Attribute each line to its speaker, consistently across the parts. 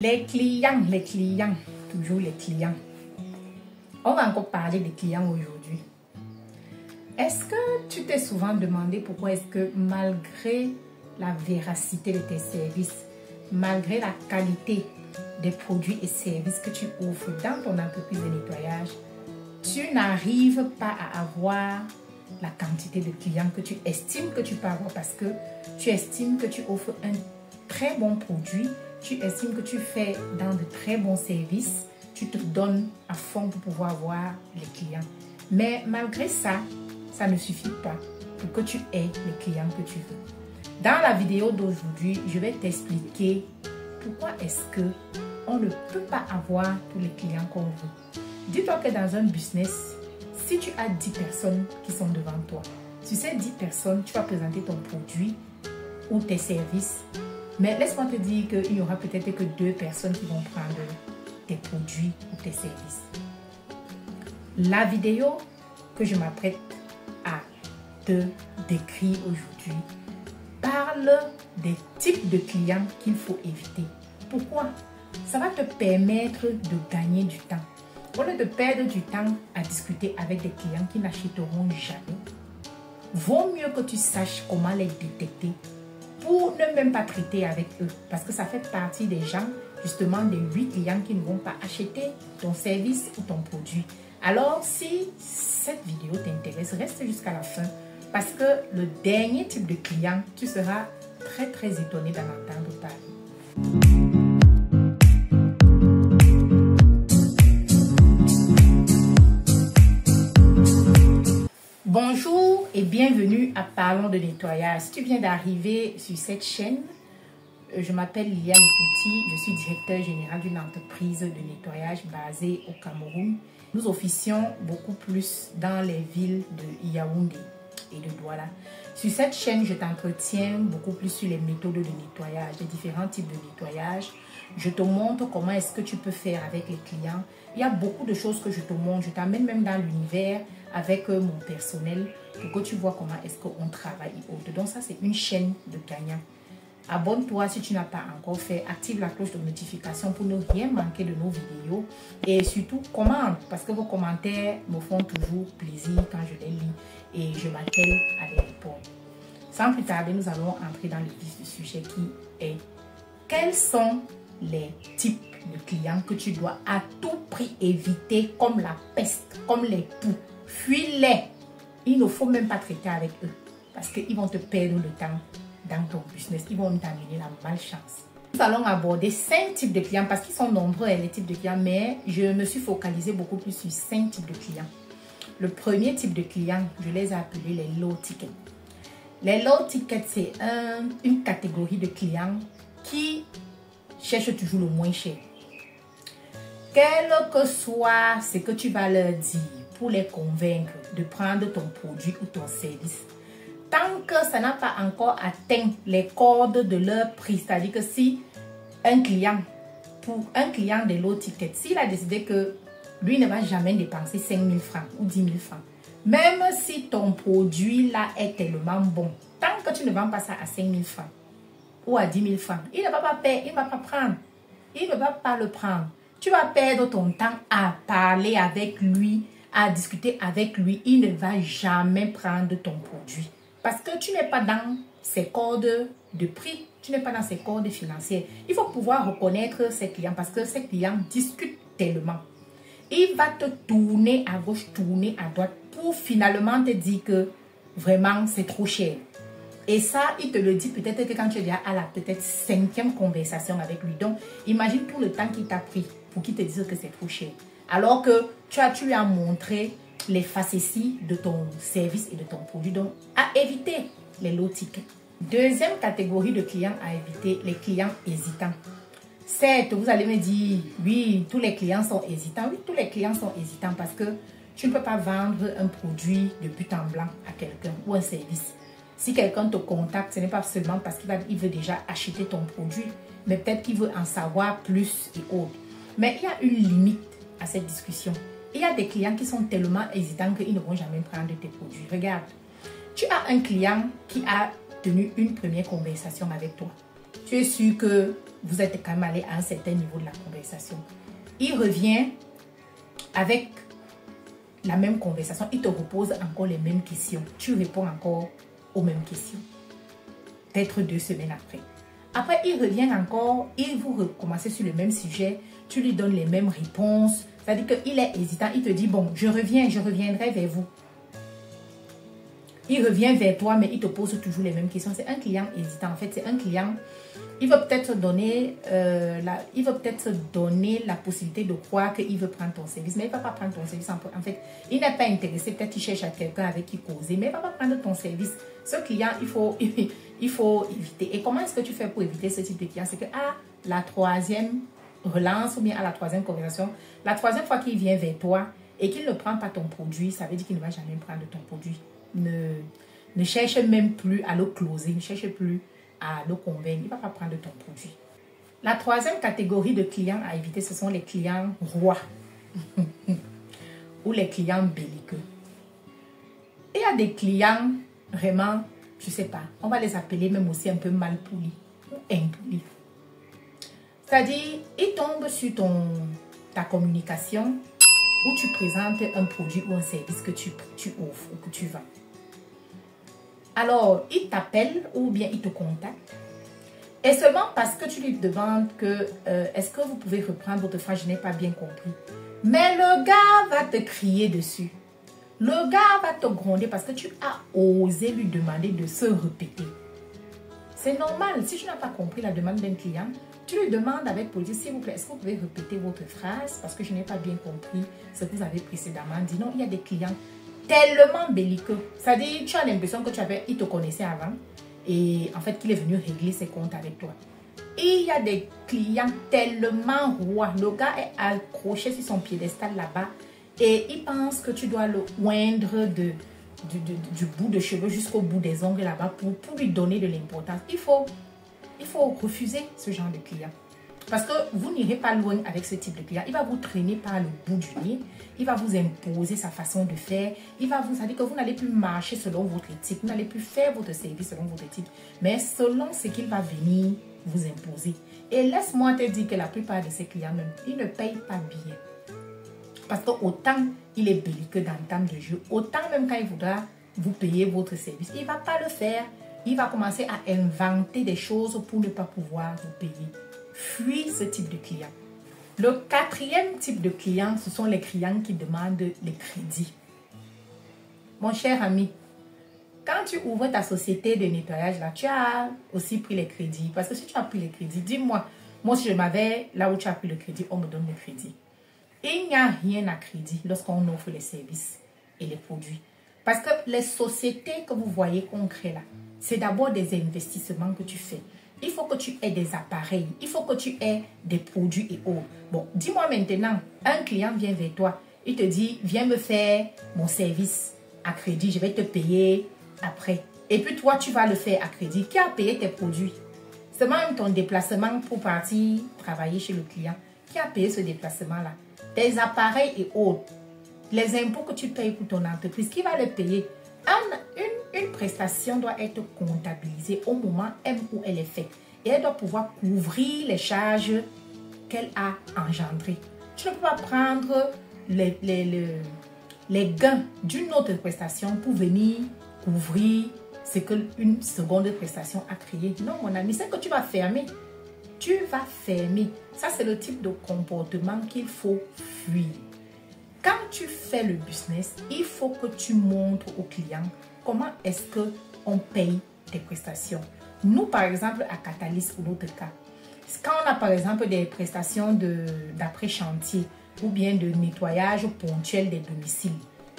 Speaker 1: Les clients, toujours les clients. On va encore parler des clients aujourd'hui. Est-ce que tu t'es souvent demandé pourquoi est-ce que malgré la véracité de tes services, malgré la qualité des produits et services que tu offres dans ton entreprise de nettoyage, tu n'arrives pas à avoir la quantité de clients que tu estimes que tu peux avoir parce que tu estimes que tu offres un très bon produit, tu estimes que tu fais dans de très bons services, tu te donnes à fond pour pouvoir avoir les clients. Mais malgré ça, ça ne suffit pas pour que tu aies les clients que tu veux. Dans la vidéo d'aujourd'hui, je vais t'expliquer pourquoi est-ce que on ne peut pas avoir tous les clients qu'on veut. Dis-toi que dans un business, si tu as 10 personnes qui sont devant toi, sur ces 10 personnes, tu vas présenter ton produit ou tes services. Mais laisse-moi te dire qu'il n'y aura peut-être que 2 personnes qui vont prendre tes produits ou tes services. La vidéo que je m'apprête à te décrire aujourd'hui parle des types de clients qu'il faut éviter. Pourquoi? Ça va te permettre de gagner du temps. Au lieu de perdre du temps à discuter avec des clients qui n'achèteront jamais, vaut mieux que tu saches comment les détecter pour ne même pas traiter avec eux. Parce que ça fait partie des gens, justement, des 8 clients qui ne vont pas acheter ton service ou ton produit. Alors, si cette vidéo t'intéresse, reste jusqu'à la fin. Parce que le dernier type de client, tu seras très étonné d'en entendre parler. Bonjour et bienvenue à Parlons de nettoyage. Si tu viens d'arriver sur cette chaîne, je m'appelle Liliane Epouti, je suis directeur général d'une entreprise de nettoyage basée au Cameroun. Nous officions beaucoup plus dans les villes de Yaoundé et de Douala. Sur cette chaîne, je t'entretiens beaucoup plus sur les méthodes de nettoyage, les différents types de nettoyage. Je te montre comment est-ce que tu peux faire avec les clients. Il y a beaucoup de choses que je te montre. Je t'amène même dans l'univers avec mon personnel pour que tu vois comment est-ce qu'on travaille et autres. Donc ça, c'est une chaîne de gagnants. Abonne-toi si tu n'as pas encore fait. Active la cloche de notification pour ne rien manquer de nos vidéos. Et surtout, commente parce que vos commentaires me font toujours plaisir quand je les lis et je m'attelle à les répondre. Sans plus tarder, nous allons entrer dans le vif du sujet qui est quels sont les types de clients que tu dois à tout prix éviter comme la peste, comme les poux. Fuis-les. Il ne faut même pas traiter avec eux parce qu'ils vont te perdre le temps dans ton business. Ils vont t'amener la malchance. Nous allons aborder 5 types de clients parce qu'ils sont nombreux les types de clients, mais je me suis focalisée beaucoup plus sur 5 types de clients. Le premier type de clients, je les ai appelés les low tickets. Les low tickets, c'est une catégorie de clients qui cherchent toujours le moins cher. Quel que soit ce que tu vas leur dire pour les convaincre de prendre ton produit ou ton service, tant que ça n'a pas encore atteint les cordes de leur prix, c'est-à-dire que si un client, pour un client de low ticket, s'il a décidé que lui ne va jamais dépenser 5 000 francs ou 10 000 francs, même si ton produit là est tellement bon, tant que tu ne vends pas ça à 5 000 francs ou à 10 000 francs, il ne va pas payer, il ne va pas prendre. Il ne va pas le prendre. Tu vas perdre ton temps à parler avec lui, à discuter avec lui. Il ne va jamais prendre ton produit. Parce que tu n'es pas dans ses cordes de prix, tu n'es pas dans ses cordes financières. Il faut pouvoir reconnaître ses clients parce que ses clients discutent tellement. Il va te tourner à gauche, tourner à droite pour finalement te dire que vraiment c'est trop cher. Et ça, il te le dit peut-être que quand tu es déjà à la peut-être 5e conversation avec lui. Donc, imagine tout le temps qu'il t'a pris pour qu'il te dise que c'est trop cher. Alors que tu lui as montré les facéties de ton service et de ton produit. Donc, à éviter les low tickets. Deuxième catégorie de clients à éviter, les clients hésitants. Certes, vous allez me dire, oui, tous les clients sont hésitants. Oui, tous les clients sont hésitants parce que tu ne peux pas vendre un produit de but en blanc à quelqu'un ou un service. Si quelqu'un te contacte, ce n'est pas seulement parce qu'il veut déjà acheter ton produit, mais peut-être qu'il veut en savoir plus et autres. Mais il y a une limite à cette discussion. Il y a des clients qui sont tellement hésitants qu'ils ne vont jamais prendre tes produits. Regarde, tu as un client qui a tenu une première conversation avec toi. Tu es sûr que vous êtes quand même allé à un certain niveau de la conversation. Il revient avec la même conversation. Il te repose encore les mêmes questions. Tu réponds encore aux mêmes questions. Peut-être 2 semaines après. Après, il revient encore. Il vous recommencez sur le même sujet. Tu lui donnes les mêmes réponses. C'est-à-dire qu'il est hésitant. Il te dit, bon, je reviendrai vers vous. Il revient vers toi, mais il te pose toujours les mêmes questions. C'est un client hésitant. En fait, c'est un client... Il va peut-être donner, la possibilité de croire qu'il veut prendre ton service, mais il ne va pas prendre ton service. En fait, il n'est pas intéressé. Peut-être qu'il cherche à quelqu'un avec qui causer, mais il ne va pas prendre ton service. Ce client, il faut éviter. Et comment est-ce que tu fais pour éviter ce type de client? C'est que à la 3e relance ou bien à la 3e conversation, la 3e fois qu'il vient vers toi et qu'il ne prend pas ton produit, ça veut dire qu'il ne va jamais prendre ton produit. Ne cherche même plus à le closer, ne cherche plus à le convaincre, il ne va pas prendre ton produit. La 3e catégorie de clients à éviter, ce sont les clients rois ou les clients belliqueux. Il y a des clients vraiment, je ne sais pas, on va les appeler même aussi un peu mal polis ou impolis. C'est-à-dire, ils tombent sur ta communication où tu présentes un produit ou un service que tu offres ou que tu vends. Alors, il t'appelle ou bien il te contacte. Et seulement parce que tu lui demandes que est-ce que vous pouvez reprendre votre phrase, je n'ai pas bien compris. Mais le gars va te crier dessus. Le gars va te gronder parce que tu as osé lui demander de se répéter. C'est normal. Si tu n'as pas compris la demande d'un client, tu lui demandes avec politesse, s'il vous plaît, est-ce que vous pouvez répéter votre phrase parce que je n'ai pas bien compris ce que vous avez précédemment dit. Non, il y a des clients tellement belliqueux. C'est-à-dire, tu as l'impression que il te connaissait avant et en fait qu'il est venu régler ses comptes avec toi. Et il y a des clients tellement rois. Le gars est accroché sur son piédestal là-bas et il pense que tu dois le oindre du bout de cheveux jusqu'au bout des ongles là-bas pour lui donner de l'importance. Il faut refuser ce genre de client. Parce que vous n'irez pas loin avec ce type de client. Il va vous traîner par le bout du nez. Il va vous imposer sa façon de faire. Il va vous dire que vous n'allez plus marcher selon votre éthique. Vous n'allez plus faire votre service selon votre éthique. Mais selon ce qu'il va venir vous imposer. Et laisse-moi te dire que la plupart de ces clients, ils ne payent pas bien. Parce que autant il est belliqueux d'entame de jeu, autant même quand il voudra vous payer votre service, il ne va pas le faire. Il va commencer à inventer des choses pour ne pas pouvoir vous payer. Fuis ce type de client. Le 4e type de client, ce sont les clients qui demandent les crédits. Mon cher ami, quand tu ouvres ta société de nettoyage, là, tu as aussi pris les crédits. Parce que si tu as pris les crédits, dis-moi, moi si je m'avais, là où tu as pris le crédit, on me donne le crédit. Il n'y a rien à crédit lorsqu'on offre les services et les produits. Parce que les sociétés que vous voyez qu'on crée là, c'est d'abord des investissements que tu fais. Il faut que tu aies des appareils. Il faut que tu aies des produits et autres. Bon, dis-moi maintenant, un client vient vers toi. Il te dit, viens me faire mon service à crédit. Je vais te payer après. Et puis toi, tu vas le faire à crédit. Qui a payé tes produits? C'est même ton déplacement pour partir travailler chez le client. Qui a payé ce déplacement-là? Tes appareils et autres. Les impôts que tu payes pour ton entreprise. Qui va les payer? Une prestation doit être comptabilisée au moment même où elle est faite. Et elle doit pouvoir couvrir les charges qu'elle a engendrées. Tu ne peux pas prendre les gains d'une autre prestation pour venir couvrir ce qu'une seconde prestation a créé. Non, mon ami, c'est que tu vas fermer. Tu vas fermer. Ça, c'est le type de comportement qu'il faut fuir. Quand tu fais le business, il faut que tu montres au client comment est-ce qu'on paye tes prestations. Nous, par exemple, à Catalyst, pour notre cas, quand on a par exemple des prestations d'après-chantier ou bien de nettoyage ponctuel des domiciles,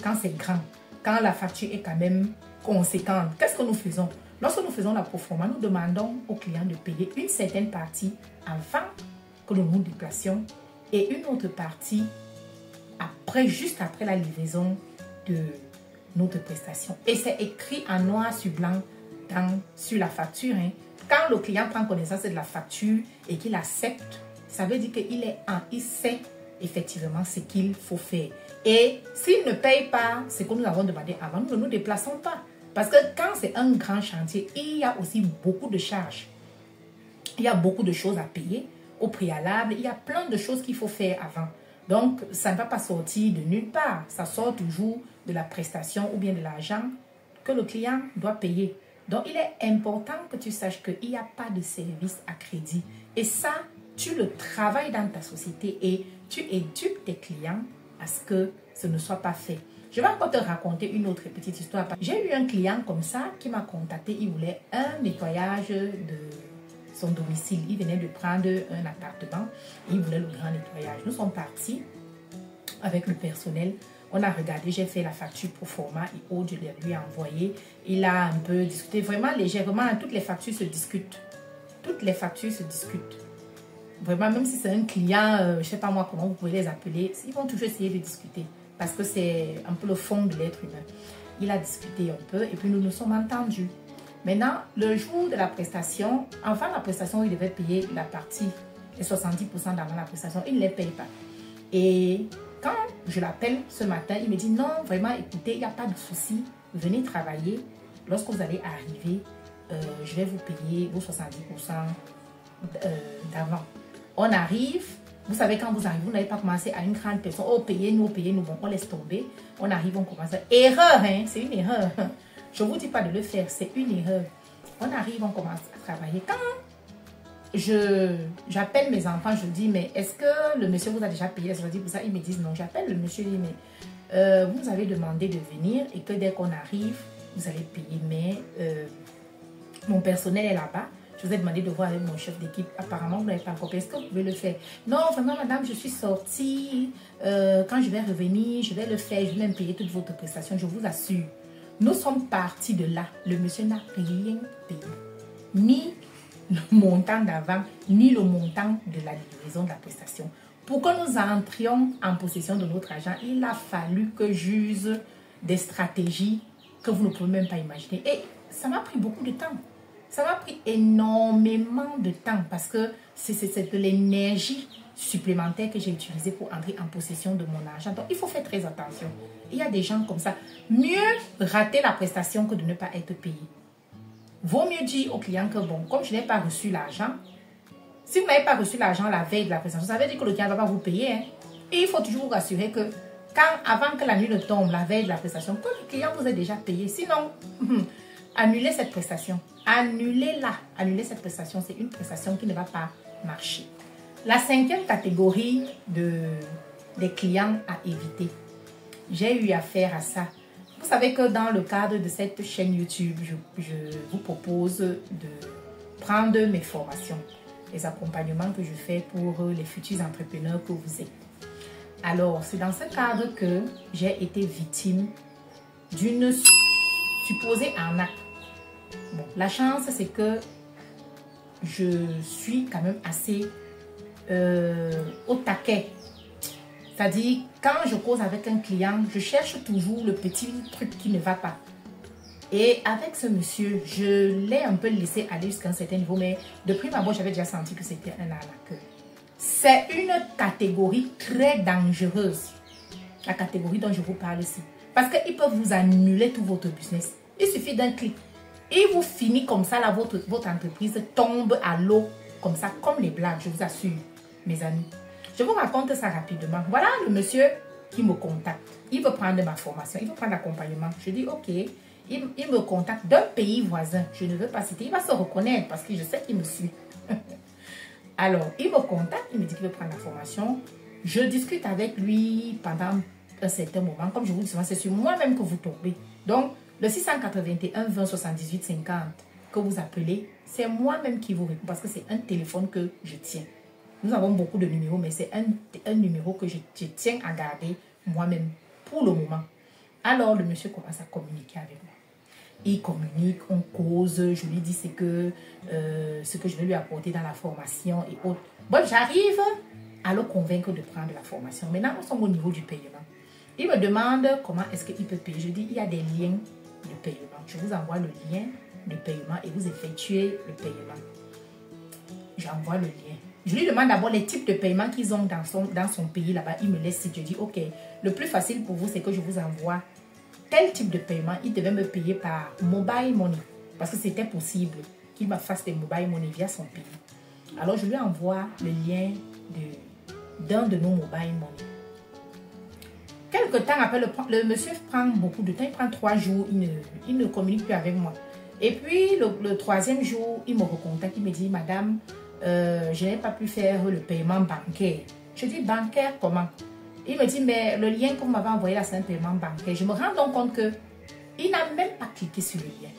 Speaker 1: quand c'est grand, quand la facture est quand même conséquente, qu'est-ce que nous faisons? Lorsque nous faisons la proforma, nous demandons au client de payer une certaine partie avant que nous nous déplacions et une autre partie après, juste après la livraison de notre prestation. Et c'est écrit en noir sur blanc sur la facture. Hein. Quand le client prend connaissance de la facture et qu'il accepte, ça veut dire qu'il sait effectivement ce qu'il faut faire. Et s'il ne paye pas ce que nous avons demandé avant, nous ne nous déplaçons pas. Parce que quand c'est un grand chantier, il y a aussi beaucoup de charges. Il y a beaucoup de choses à payer au préalable. Il y a plein de choses qu'il faut faire avant. Donc, ça ne va pas sortir de nulle part. Ça sort toujours de la prestation ou bien de l'argent que le client doit payer. Donc, il est important que tu saches qu'il n'y a pas de service à crédit. Et ça, tu le travailles dans ta société et tu éduques tes clients à ce que ce ne soit pas fait. Je vais encore te raconter une autre petite histoire. J'ai eu un client comme ça qui m'a contacté. Il voulait un nettoyage de son domicile. Il venait de prendre un appartement et il voulait le grand nettoyage. Nous sommes partis avec le personnel. On a regardé, j'ai fait la facture pro forma et autres, je lui ai envoyé. Il a un peu discuté, vraiment légèrement, toutes les factures se discutent. Toutes les factures se discutent. Vraiment, même si c'est un client, je ne sais pas moi comment vous pouvez les appeler, ils vont toujours essayer de discuter parce que c'est un peu le fond de l'être humain. Il a discuté un peu et puis nous nous sommes entendus. Maintenant, le jour de la prestation, enfin la prestation, il devait payer la partie, les 70% d'avant la prestation, il ne les paye pas. Et quand je l'appelle ce matin, il me dit non, vraiment, écoutez, il n'y a pas de souci, venez travailler. Lorsque vous allez arriver, je vais vous payer vos 70% d'avant. On arrive, vous savez, quand vous arrivez, vous n'avez pas commencé à une grande personne, oh, payez-nous, bon, on laisse tomber. On arrive, on commence. Erreur, hein, c'est une erreur. Je ne vous dis pas de le faire, c'est une erreur. On arrive, on commence à travailler. Quand j'appelle mes enfants, je dis, mais est-ce que le monsieur vous a déjà payé? Je dis pour ça, ils me disent non. J'appelle le monsieur, je dis, mais vous avez demandé de venir et que dès qu'on arrive, vous allez payer. Mais mon personnel est là-bas. Je vous ai demandé de voir avec mon chef d'équipe. Apparemment, vous n'avez pas encore payé. Est-ce que vous pouvez le faire? Non, vraiment, madame, je suis sortie. Quand je vais revenir, je vais le faire. Je vais même payer toutes vos prestations, je vous assure. Nous sommes partis de là. Le monsieur n'a rien payé. Ni le montant d'avant, ni le montant de la livraison de la prestation. Pour que nous entrions en possession de notre argent, il a fallu que j'use des stratégies que vous ne pouvez même pas imaginer. Et ça m'a pris beaucoup de temps. Ça m'a pris énormément de temps parce que c'est de l'énergie supplémentaire que j'ai utilisée pour entrer en possession de mon argent. Donc, il faut faire très attention. Il y a des gens comme ça. Mieux rater la prestation que de ne pas être payé. Vaut mieux dire au client que, bon, comme je n'ai pas reçu l'argent, si vous n'avez pas reçu l'argent la veille de la prestation, ça veut dire que le client ne va pas vous payer. Hein. Et il faut toujours vous rassurer que, avant que la nuit ne tombe, la veille de la prestation, que le client vous ait déjà payé. Sinon, annulez cette prestation. Annulez-la. Annulez cette prestation. C'est une prestation qui ne va pas marcher. La 5e catégorie des clients à éviter. J'ai eu affaire à ça. Vous savez que dans le cadre de cette chaîne YouTube, je vous propose de prendre mes formations, les accompagnements que je fais pour les futurs entrepreneurs que vous êtes. Alors, c'est dans ce cadre que j'ai été victime d'une supposée arnaque. Bon, la chance, c'est que je suis quand même assez au taquet. C'est-à-dire, quand je cause avec un client, je cherche toujours le petit truc qui ne va pas. Et avec ce monsieur, je l'ai un peu laissé aller jusqu'à un certain niveau, mais de prime abord, j'avais déjà senti que c'était un arnaqueur. C'est une catégorie très dangereuse, la catégorie dont je vous parle ici. Parce qu'ils peuvent vous annuler tout votre business. Il suffit d'un clic. Et vous finissez comme ça, là, votre entreprise tombe à l'eau, comme ça, comme les blagues, je vous assure, mes amis. Je vous raconte ça rapidement. Voilà le monsieur qui me contacte. Il veut prendre ma formation, il veut prendre l'accompagnement. Je dis, ok, il me contacte d'un pays voisin. Je ne veux pas citer, il va se reconnaître parce que je sais qu'il me suit. Alors, il me contacte, il me dit qu'il veut prendre la formation. Je discute avec lui pendant un certain moment. Comme je vous dis souvent, c'est sur moi-même que vous tombez. Donc, le 681 20 78 50 que vous appelez, c'est moi-même qui vous réponds parce que c'est un téléphone que je tiens. Nous avons beaucoup de numéros, mais c'est un numéro que je tiens à garder moi-même pour le moment. Alors, le monsieur commence à communiquer avec moi. Il communique, on cause, je lui dis ce que je vais lui apporter dans la formation et autres. Bon, j'arrive à le convaincre de prendre la formation. Maintenant, nous sommes au niveau du paiement. Il me demande comment est-ce qu'il peut payer. Je dis, il y a des liens de paiement. Je vous envoie le lien de paiement et vous effectuez le paiement. J'envoie le lien. Je lui demande d'abord les types de paiements qu'ils ont dans son pays là-bas. Il me laisse si je dis, ok, le plus facile pour vous, c'est que je vous envoie tel type de paiement. Il devait me payer par mobile money parce que c'était possible qu'il me fasse des mobile money via son pays. Alors, je lui envoie le lien d'un de nos mobile money. Quelque temps après, le monsieur prend beaucoup de temps, il prend 3 jours, il ne communique plus avec moi. Et puis, le troisième jour, il me recontacte, il me dit, madame, je n'ai pas pu faire le paiement bancaire. Je dis, bancaire comment? Il me dit, mais le lien que vous m'avez envoyé là, c'est un paiement bancaire. Je me rends donc compte qu'il n'a même pas cliqué sur le lien.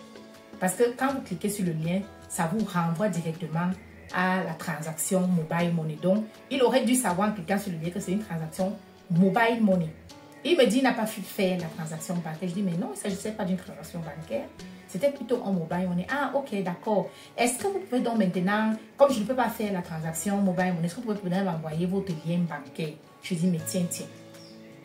Speaker 1: Parce que quand vous cliquez sur le lien, ça vous renvoie directement à la transaction mobile money. Donc, il aurait dû savoir en cliquant sur le lien que c'est une transaction mobile money. Il me dit, il n'a pas pu faire la transaction bancaire. Je dis, mais non, il ne s'agissait pas d'une transaction bancaire. C'était plutôt en mobile money. Ah, ok, d'accord. Est-ce que vous pouvez donc maintenant, comme je ne peux pas faire la transaction mobile money, est-ce que vous pouvez peut-être m'envoyer votre lien bancaire? Je dis, mais tiens.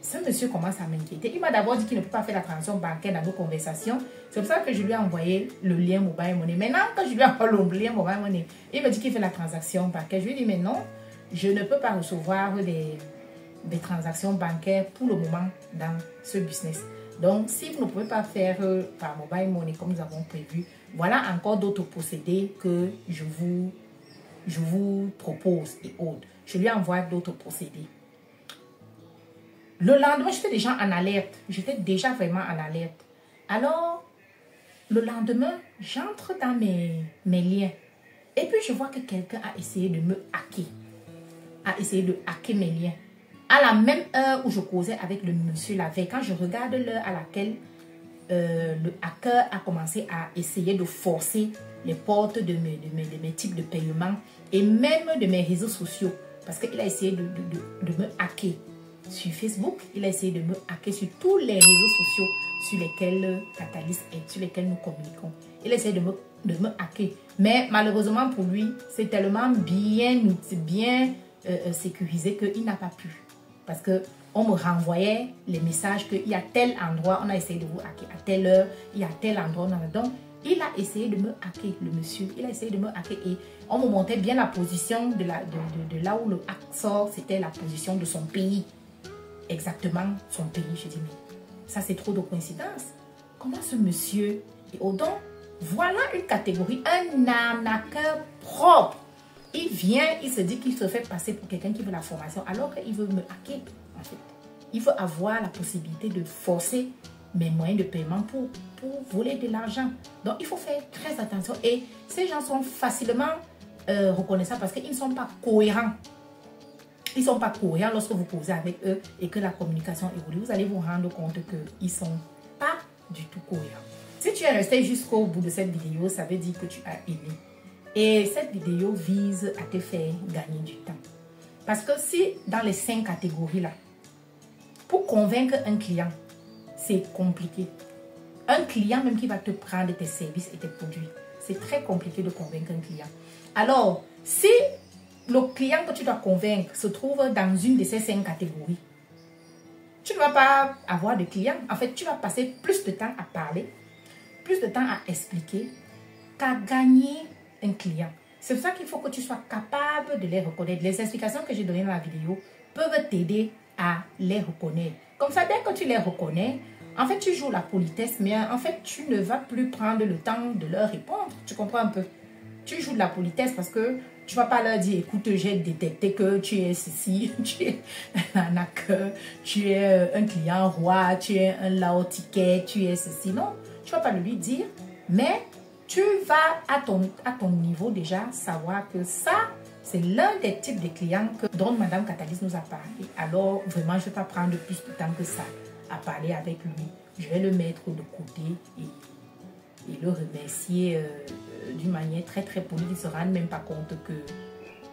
Speaker 1: Ce monsieur commence à m'inquiéter. Il m'a d'abord dit qu'il ne peut pas faire la transaction bancaire dans nos conversations. C'est pour ça que je lui ai envoyé le lien mobile money. Maintenant, quand je lui ai envoyé le lien mobile money, il me dit qu'il fait la transaction bancaire. Je lui ai dit, mais non, je ne peux pas recevoir des transactions bancaires pour le moment dans ce business. Donc, si vous ne pouvez pas faire par mobile money comme nous avons prévu, voilà encore d'autres procédés que je vous propose et autres. Je lui envoie d'autres procédés. Le lendemain, j'étais déjà en alerte. J'étais déjà vraiment en alerte. Alors, le lendemain, j'entre dans mes liens. Et puis, je vois que quelqu'un a essayé de me hacker. A essayé de hacker mes liens. À la même heure où je causais avec le monsieur la veille, quand je regarde l'heure à laquelle le hacker a commencé à essayer de forcer les portes de mes types de paiement et même de mes réseaux sociaux, parce qu'il a essayé de me hacker sur Facebook, il a essayé de me hacker sur tous les réseaux sociaux sur lesquels Catalyst est, sur lesquels nous communiquons. Il a essayé de me hacker. Mais malheureusement pour lui, c'est tellement bien sécurisé qu'il n'a pas pu. Parce qu'on me renvoyait les messages qu'il y a tel endroit, on a essayé de vous hacker à telle heure, il y a tel endroit. Donc, il a essayé de me hacker, le monsieur. Il a essayé de me hacker et on me montrait bien la position de là où le hack sort. C'était la position de son pays. Exactement son pays. Je dis, mais ça c'est trop de coïncidence. Comment ce monsieur est au don? Voilà une catégorie, un arnaqueur propre. Il vient, il se dit qu'il se fait passer pour quelqu'un qui veut la formation alors qu'il veut me hacker en fait. Il veut avoir la possibilité de forcer mes moyens de paiement pour voler de l'argent. Donc il faut faire très attention et ces gens sont facilement reconnaissables parce qu'ils ne sont pas cohérents. Ils ne sont pas cohérents lorsque vous causez avec eux et que la communication évolue. Vous allez vous rendre compte qu'ils ne sont pas du tout cohérents. Si tu es resté jusqu'au bout de cette vidéo, ça veut dire que tu as aimé. Et cette vidéo vise à te faire gagner du temps. Parce que si dans les 5 catégories là, pour convaincre un client, c'est compliqué. Un client même qui va te prendre tes services et tes produits, c'est très compliqué de convaincre un client. Alors, si le client que tu dois convaincre se trouve dans une de ces 5 catégories, tu ne vas pas avoir de clients. En fait, tu vas passer plus de temps à parler, plus de temps à expliquer qu'à gagner un client. C'est pour ça qu'il faut que tu sois capable de les reconnaître. Les explications que j'ai données dans la vidéo peuvent t'aider à les reconnaître. Comme ça, dès que tu les reconnais, en fait, tu joues la politesse, mais en fait, tu ne vas plus prendre le temps de leur répondre. Tu comprends un peu? Tu joues de la politesse parce que tu ne vas pas leur dire, écoute, j'ai détecté que tu es ceci, tu es un arnaqueur, tu es un client roi, tu es un low ticket, tu es ceci. Non, tu ne vas pas le lui dire, mais tu vas à ton niveau déjà savoir que ça, c'est l'un des types de clients dont Madame Catalyst nous a parlé. Alors, vraiment, je ne vais pas prendre plus de temps que ça à parler avec lui. Je vais le mettre de côté et le remercier d'une manière très très polie. Il ne se rend même pas compte que,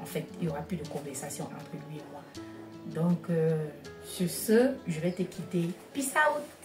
Speaker 1: en fait, il n'y aura plus de conversation entre lui et moi. Donc, sur ce, je vais te quitter. Peace out!